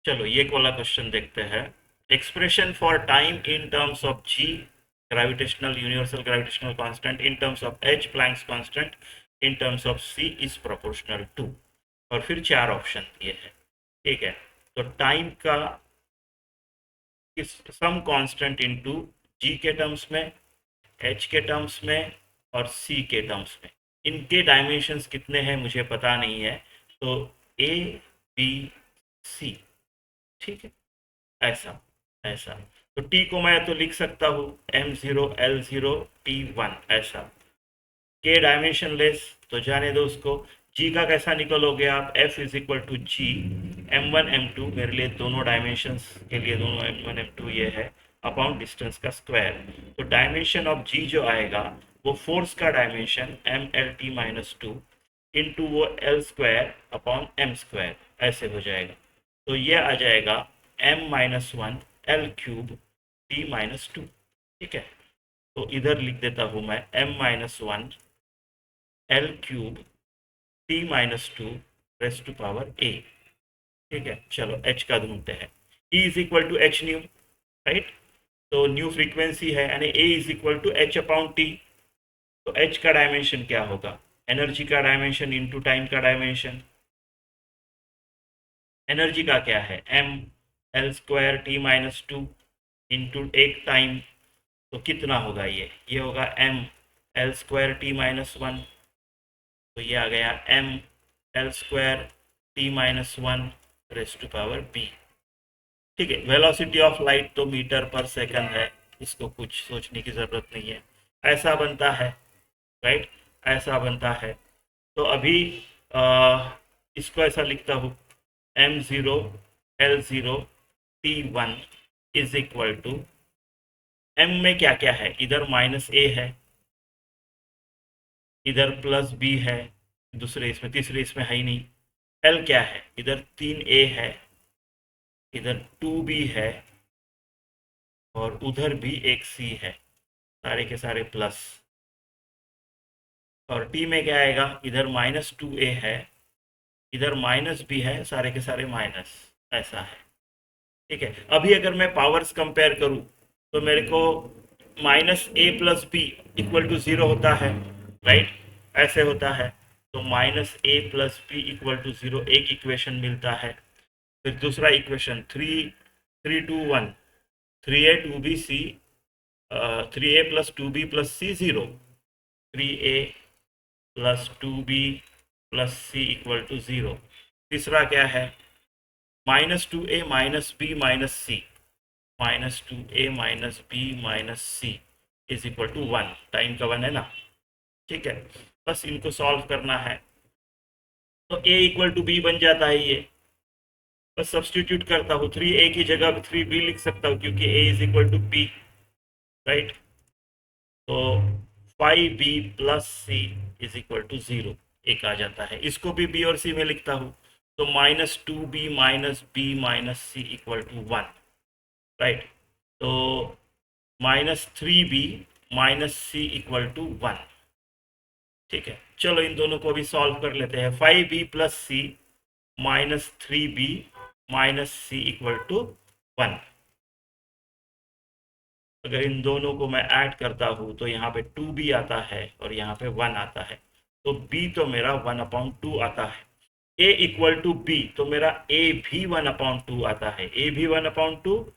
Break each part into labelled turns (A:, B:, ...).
A: चलो ये वाला क्वेश्चन देखते हैं। Expression for time in terms of G gravitational universal gravitational constant in terms of h Planck's constant in terms of c is proportional to. और फिर चार option दिए हैं। ठीक है। तो टाइम का किस सम कांस्टेंट इनटू जी के टर्म्स में, एच के टर्म्स में और सी के टर्म्स में। इनके डायमेंशंस कितने हैं मुझे पता नहीं है। तो ए बी सी। ठीक है। ऐसा ऐसा। तो टी को मैं तो लिख सकता हूँ M0 L0 T1 ऐसा। के डायमेंशन लेस तो जाने दो उसको। जी का कैसा निकलोगे आप? F=G M1 M2 मेरे लिए दोनों डायमेंशंस के लिए दोनों M1 M2 ये है अपॉन डिस्टेंस का स्क्वायर। तो डायमेंशन ऑफ जी जो आएगा वो फोर्स का डायमेंशन MLT-2 इंटू वो L² अपॉन M² ऐसे हो जाएगा। तो ये आ जाएगा M-1 L³ T-2। ठीक है। तो इधर लिख देता हूँ मैं M-1 L³ T-2 ठीक है। चलो h का ढूंढते हैं। E=h new. राइट। तो न्यू फ्रीक्वेंसी है यानी A=h/T। तो h का डायमेंशन क्या होगा? एनर्जी का डायमेंशन इंटू टाइम का डायमेंशन। एनर्जी का क्या है? M L² T-2 इंटू एक टाइम। तो कितना होगा ये होगा M L² T-1। तो ये आ गया ML²T-1 ठीक है। वेलोसिटी ऑफ लाइट तो मीटर पर सेकंड है, इसको कुछ सोचने की ज़रूरत नहीं है। ऐसा बनता है। राइट। ऐसा बनता है। तो अभी इसको ऐसा लिखता हूँ M0 L0 T1 is equal to M में क्या क्या है? इधर -A है, इधर +B है, दूसरे इसमें तीसरे इसमें है ही नहीं। L क्या है? इधर 3A है, इधर 2B है और उधर भी एक C है। सारे के सारे प्लस। और T में क्या आएगा? इधर -2A है, इधर -B है, सारे के सारे माइनस। ऐसा है। ठीक है। अभी अगर मैं पावर्स कंपेयर करूं तो मेरे को -A+B=0 होता है। राइट। ऐसे होता है। तो -A+B=0 एक इक्वेशन मिलता है। फिर दूसरा equation 3 3 2 1 3A 2B C 3A+2B+C 0 3A+2B+C=0। तीसरा क्या है? -2A-B-C -2A-B-C=1। टाइम का 1 है ना। ठीक है। बस इनको सॉल्व करना है। तो A=B बन जाता है ये। बस सब्सटीट्यूट करता हूँ। 3A की जगह 3B लिख सकता हूँ क्योंकि A=B। राइट। तो 5B+C=0 एक आ जाता है। इसको भी B और C में लिखता हूँ। तो -2B-B-C=1। राइट। तो -3B-C=1। ठीक है। चलो इन दोनों को भी सॉल्व कर लेते हैं। 5B+C-3B-C=1। अगर इन दोनों को मैं ऐड करता हूँ तो यहाँ पे 2B आता है और यहाँ पे 1 आता है। तो B तो मेरा 1/2 आता है। A=B तो मेरा A भी 1/2 आता है। A भी 1/2,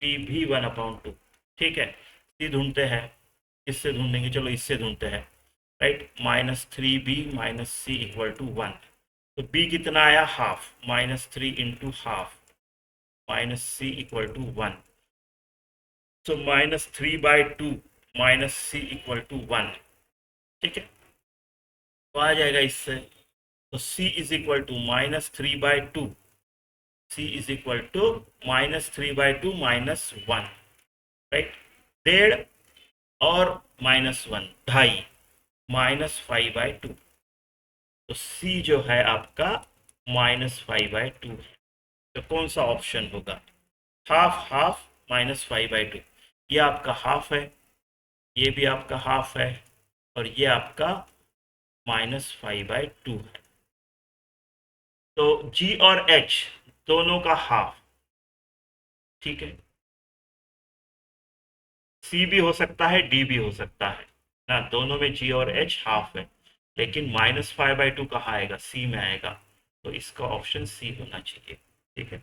A: B भी 1/2। ठीक है। C ढूंढते हैं। इससे ढूंढेंगे। चलो इससे ढूंढते हैं। राइट। -3B-C=1। तो B कितना आया? हाफ। -3 × ½ -C=1। तो -3/2 -C=1। ठीक है। तो आ जाएगा इससे। तो C=-3/2 C=-3/2 -1। राइट। 1.5 और -1 ढाई -5/2। तो C जो है आपका -5/2 है। तो कौन सा ऑप्शन होगा? Half half -5/2। ये आपका हाफ है, ये भी आपका हाफ है और ये आपका -5/2 है। तो G और H दोनों का हाफ। ठीक है, सी भी हो सकता है, डी भी हो सकता है ना, दोनों में जी और एच हाफ है, लेकिन -5/2 कहाँ आएगा, सी में आएगा, तो इसका ऑप्शन सी होना चाहिए। ठीक है।